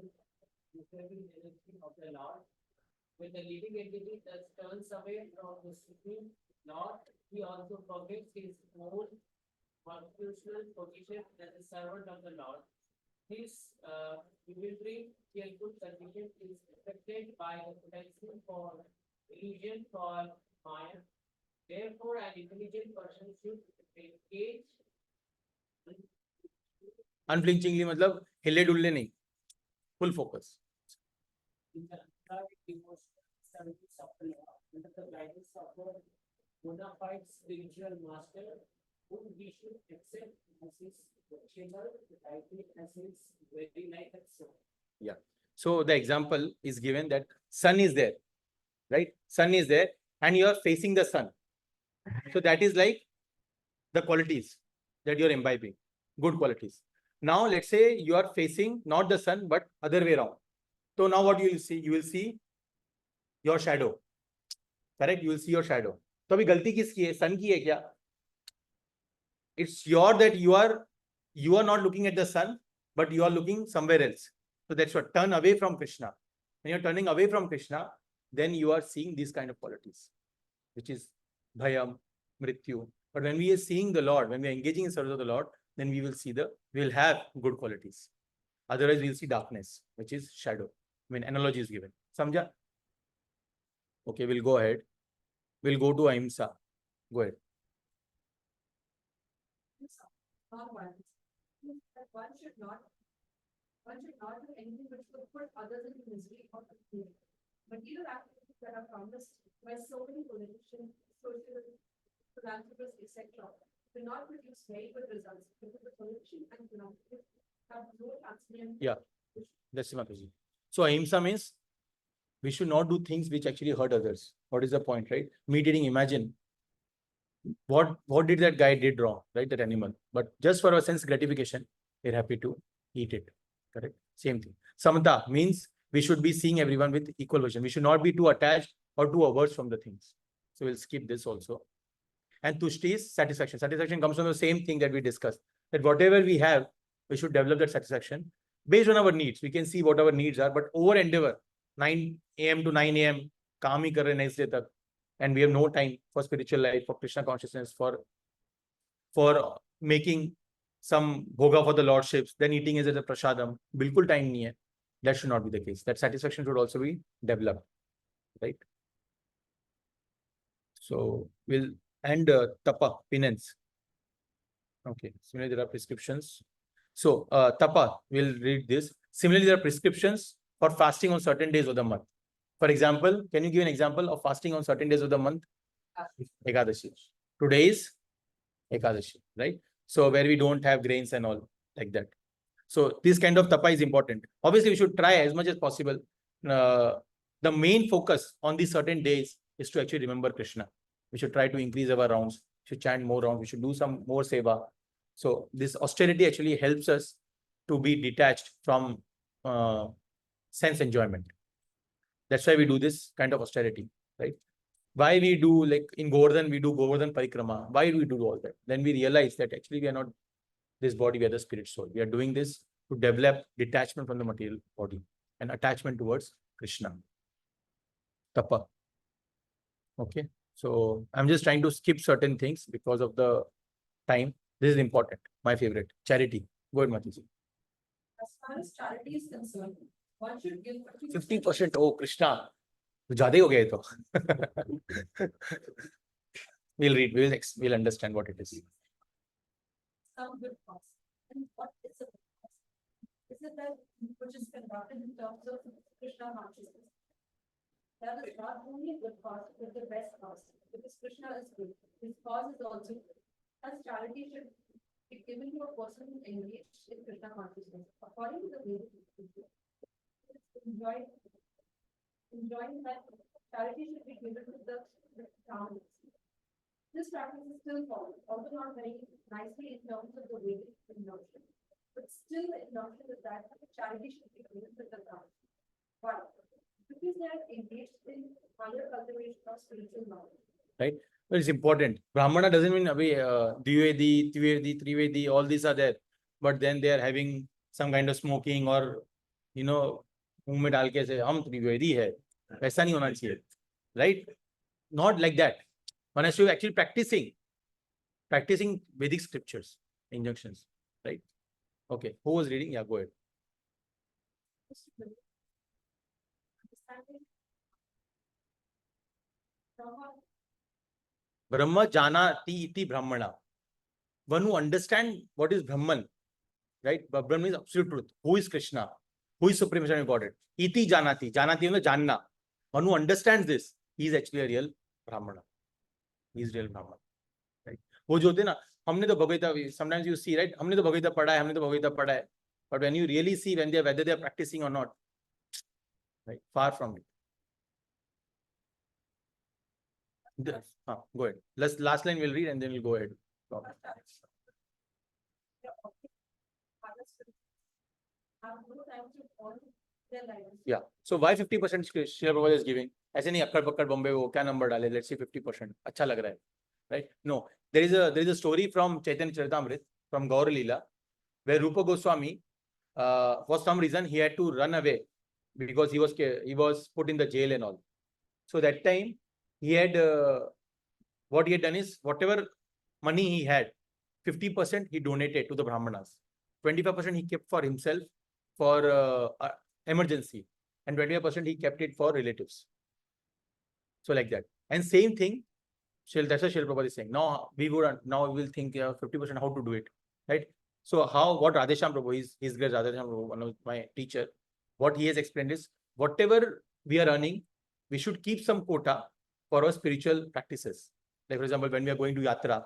of the Lord, when the living entity that turns away from the Supreme Lord, he also forgets his own constitutional position as a servant of the Lord. His military skillful condition is affected by the potential for illusion called Maya. Therefore, an intelligent person should engage Unflinchingly, मतलब हिले डुल्ले नहीं, full focus. in the devotional service of the Lord, under the guidance of a bona fide spiritual master, whom we should accept as his teacher, rightly as his very life and soul. Yeah. So the example is given that sun is there, right? Sun is there, and you are facing the sun. So that is like the qualities that you are imbibing, good qualities. Now let's say you are facing not the sun but other way around. So now what you will see? You will see your shadow. Correct? You will see your shadow. तो अभी गलती किसकी है? Sun की है क्या? It's your that you are not looking at the sun, but you are looking somewhere else. So that's what, turn away from Krishna. When you're turning away from Krishna, then you are seeing these kind of qualities, which is bhayam, mrityu. But when we are seeing the Lord, when we are engaging in service of the Lord, then we will have good qualities. Otherwise, we'll see darkness, which is shadow. When analogy is given. Samjha? Okay, we'll go ahead. We'll go to Ahimsa. Go ahead. Non-violence. That one should not do anything which would put others into misery or pain. Material activities that are promised by so many politicians, social philanthropists, etc., will not produce very good results because the politicians and philanthropists have no transcendent. Yeah, that's my question. So Ahimsa means we should not do things which actually hurt others. What is the point, right? Meat eating, imagine what did that guy did wrong, right? That animal. But just for our sense gratification, we're happy to eat it. Correct? Same thing. Samata means we should be seeing everyone with equal vision. We should not be too attached or too averse from the things. So we'll skip this also. And tushti is satisfaction. Satisfaction comes from the same thing that we discussed. That whatever we have, we should develop that satisfaction based on our needs. We can see what our needs are, but over endeavor, 9 a.m. to 9 a.m. काम ही कर रहे next day तक, and we have no time for spiritual life, for Krishna consciousness, for making some bhoga for the lordships, then eating is as a prasadam. बिल्कुल time नहीं है. That should not be the case. That satisfaction should also be developed, right? So we'll end tapa, penance. Okay. Similarly, there are prescriptions. So tapa, we'll read this. Similarly, there are prescriptions for fasting on certain days of the month. For example, can you give an example of fasting on certain days of the month? Ekadashi. Today is Ekadashi, right? So where we don't have grains and all like that. So this kind of tapa is important. Obviously, we should try as much as possible. The main focus on these certain days is to actually remember Krishna. We should try to increase our rounds. We should chant more rounds. We should do some more seva. So this austerity actually helps us to be detached from sense enjoyment. That's why we do this kind of austerity, right? Why we do, like in Govardhan, we do Govardhan Parikrama. Why do we do all that? Then we realize that actually we are not this body, we are the spirit soul. We are doing this to develop detachment from the material body and attachment towards Krishna. Tapa. Okay. So I'm just trying to skip certain things because of the time. This is important. My favorite. Charity. Go ahead, Mataji. As far as charity is concerned, one should give 50%. Oh, Krishna. तो ज़्यादा ही हो गया ये तो. We'll read. We'll understand what it is. some good cause. And what is a good cause? Is it that which is conducted in terms of Krishna consciousness? That is not only a good cause, but the best cause. Because Krishna is good. His cause is also good. As charity should be given to a person who engaged in Krishna consciousness. According to the Vedic scripture, enjoying that charity should be given to the Brahmins. This practice is still followed, although not very nicely in terms of the Vedic notion. But still the notion is that charity should be given to the Brahmins. Why? Because they are engaged in higher cultivation of spiritual knowledge. Right? Well, it's important. Brahmana doesn't mean Dvivedi, Trivedi, Trivedi, all these are there. But then they are having some kind of smoking or, you know, मुंह में डाल के ऐसे हम त्रिवेदी है. वैसा नहीं होना चाहिए. Right? Not like that. One has to be actually practicing Vedic scriptures, injunctions. Right? Okay. Who was reading? Yeah, go ahead. Understanding Brahma janati iti brahmana. One who understands what is Brahman, right? But Brahman is absolute truth. Who is Krishna? Who is Supreme Personality of Godhead? Iti janati. Janati means janna. One who understands this, he is actually a real Brahmana. He is real Brahman. Right? वो जो होते ना, हमने तो भगवता, sometimes you see, right? हमने तो भगवता पढ़ा है, हमने तो भगवता पढ़ा है. But when you really see whether they are practicing or not, right? Far from it. Go ahead. Last line we'll read and then we'll go ahead. Yeah. So why 50% Srila Prabhupada is giving? ऐसे नहीं अक्कड़ पक्कड़ बॉम्बे वो क्या number डाले? Let's say 50%. अच्छा लग रहा है, right? No, there is a story from Chaitanya Charitamrita from Gaur Leela where Rupa Goswami, for some reason he had to run away because he was put in the jail and all. So that time he had what he had done is whatever money he had, 50% he donated to the Brahmanas, 25% he kept for himself for emergency, and 25% he kept it for relatives. So like that. And same thing, that's what Srila Prabhupada is saying. Now we will think 50% how to do it, right? So what Radhesham Prabhu is, his great Radhesham Prabhu, one of my teacher, what he has explained is whatever we are earning, we should keep some quota for our spiritual practices. Like for example, when we are going to Yatra,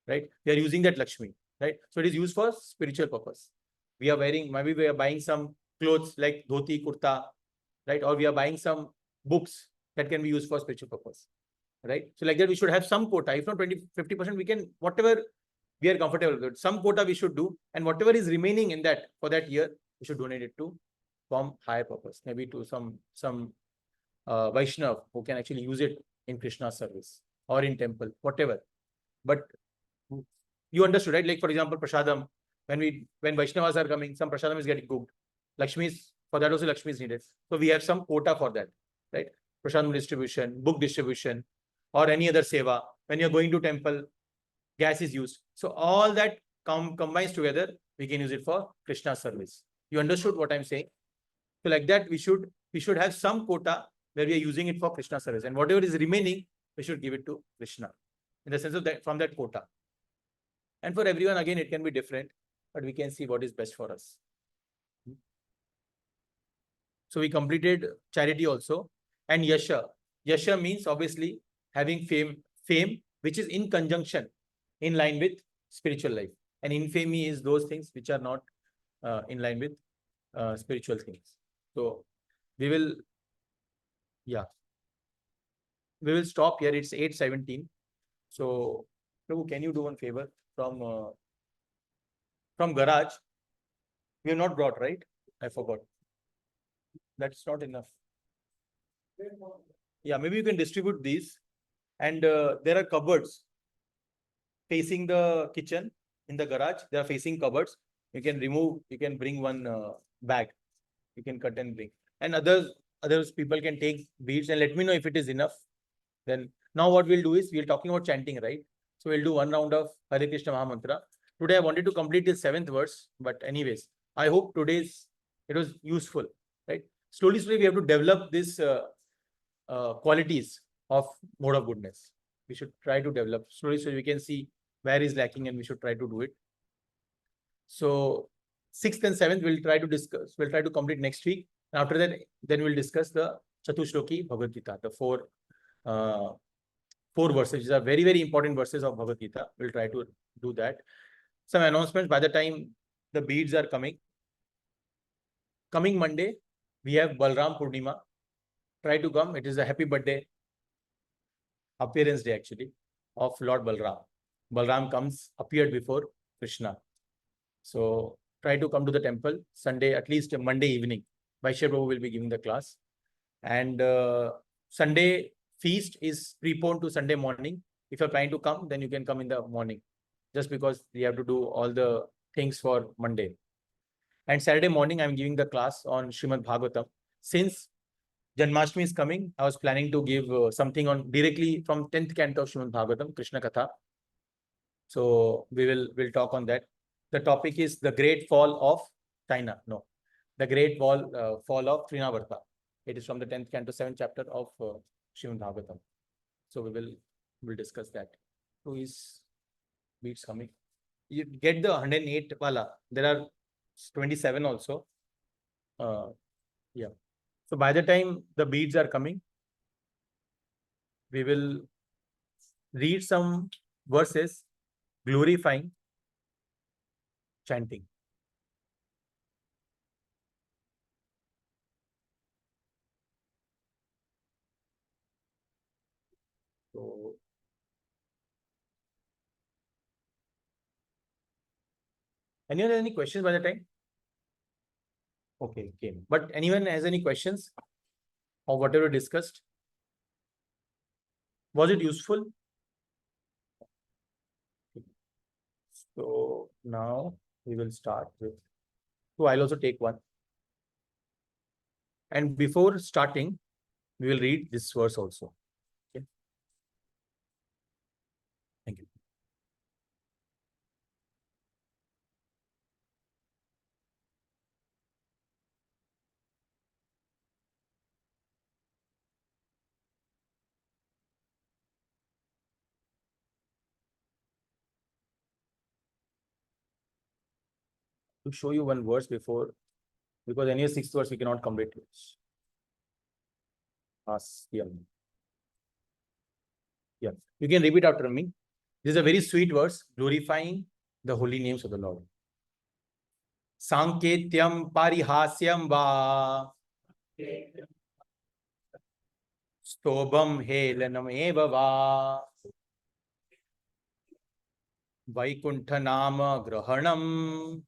right? We are using that Lakshmi, right? So it is used for spiritual purpose. Maybe we are buying some clothes like dhoti, kurta, right? Or we are buying some books that can be used for spiritual purpose, right? So like that, we should have some quota. If not 50%, we can, whatever we are comfortable with, some quota we should do. And whatever is remaining in that, for that year, we should donate it to some higher purpose, maybe to some Vaishnav who can actually use it in Krishna's service or in temple, whatever. But you understood, right? Like for example, Prasadam, when Vaishnavas are coming, some Prasadam is getting cooked. For that also Lakshmi is needed. So we have some quota for that, right? Prasadam distribution, book distribution, or any other seva. When you're going to temple, gas is used. So all that combines together, we can use it for Krishna service. You understood what I'm saying? So like that, we should have some quota where we are using it for Krishna service. And whatever is remaining, we should give it to Krishna. In the sense of that, from that quota. And for everyone, again, it can be different, but we can see what is best for us. So we completed charity also. And yasha. Yasha means obviously having fame, which is in conjunction, in line with spiritual life. And infamy is those things which are not in line with spiritual things. So we will stop here. It's 8:17. So Prabhu, can you do one favor from from garage. We have not brought, right? I forgot. That's not enough. Yeah, maybe you can distribute these. And there are cupboards facing the kitchen in the garage. They are facing cupboards. You can remove, you can bring one bag. You can cut and bring. And others people can take beads and let me know if it is enough. Then now what we'll do is we're talking about chanting, right? So we'll do one round of Hare Krishna Maha Mantra. Today I wanted to complete the 7th verse, but anyways, I hope it was useful, right? Slowly, we have to develop this qualities of mode of goodness. We should try to develop slowly so we can see where is lacking and we should try to do it. So 6th and 7th we'll try to discuss. We'll try to complete next week. And after that, then we'll discuss the Chatushloki Bhagavad Gita, the four verses. These are very, very important verses of Bhagavad Gita. We'll try to do that. Some announcements by the time the beads are coming. Coming Monday, we have Balram Purnima. Try to come. It is a happy birthday, appearance day actually, of Lord Balram. Balram appeared before Krishna. So try to come to the temple Sunday, at least Monday evening. Vaishya Prabhu will be giving the class. And Sunday feast is preponed to Sunday morning. If you're trying to come, then you can come in the morning. Just because we have to do all the things for Monday. And Saturday morning, I'm giving the class on Srimad Bhagavatam. Since Janmashtami is coming, I was planning to give something on directly from 10th canto of Srimad Bhagavatam, Krishna Katha. So we'll talk on that. The topic is the great fall of China. No, the great fall of Trinavarta. It is from the 10th canto, 7th chapter of Srimad Bhagavatam. So we'll discuss that. Who is beats coming? You get the 108 wala. There are 27 also. Yeah. So by the time the beads are coming, we will read some verses glorifying chanting. So anyone has any questions by the time? Okay. But anyone has any questions or whatever discussed? Was it useful? So now we will start with. So I'll also take one. And before starting, we will read this verse also. Okay. Thank you. To show you one verse before, because any 6th verse we cannot complete it. Yeah. You can repeat after me. This is a very sweet verse glorifying the holy names of the Lord. Sanketyam parihasyam va stobam helanam eva va Vaikuntha nama grahanam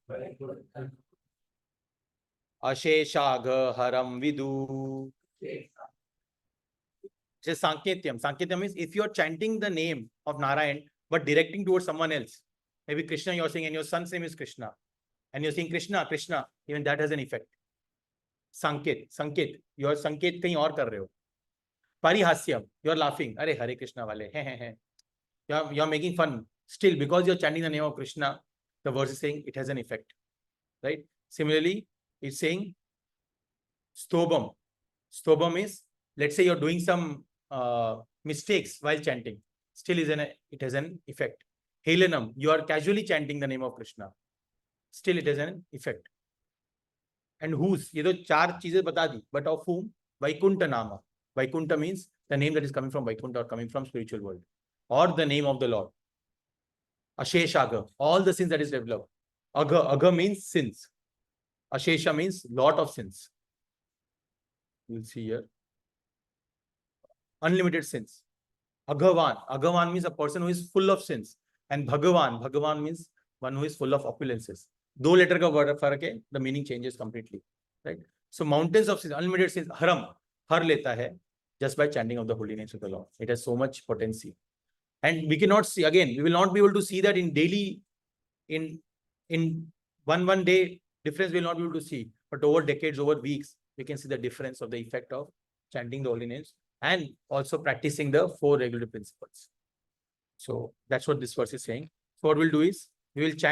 asheshagha haram vidu. Just Sanketyam. Sanketyam means if you're chanting the name of Narayan but directing towards someone else, maybe Krishna you're saying and your son's name is Krishna, and you're saying Krishna, Krishna, even that has an effect. Sanket. You're Sanket kahin aur kar rahe ho. Parihasyam, you're laughing. Are Hare Krishna wale. You're making fun. Still, because you're chanting the name of Krishna, the verse is saying it has an effect. Right? Similarly, it's saying Stobam. Stobam is, let's say you're doing some mistakes while chanting. Still it has an effect. Helanam, you are casually chanting the name of Krishna. Still it has an effect. And whose? Ye to char cheeze bata di, but of whom? Vaikuntha nama. Vaikuntha means the name that is coming from Vaikuntha or coming from spiritual world. Or the name of the Lord. Asheshaga, all the sins that is developed. Aga means sins. Ashesha means lot of sins. You'll see here. Unlimited sins. Agavan means a person who is full of sins. And Bhagavan means one who is full of opulences. दो letter का word फर्क है, the meaning changes completely, right? So mountains of sins, unlimited sins, haram, हर लेता है just by chanting of the holy names of the Lord. It has so much potency, and we cannot see, again, we will not be able to see that in daily, in one day difference we will not be able to see, but over decades, over weeks, we can see the difference of the effect of chanting the holy names and also practicing the 4 regulative principles. So that's what this verse is saying. So what we'll do is we will chant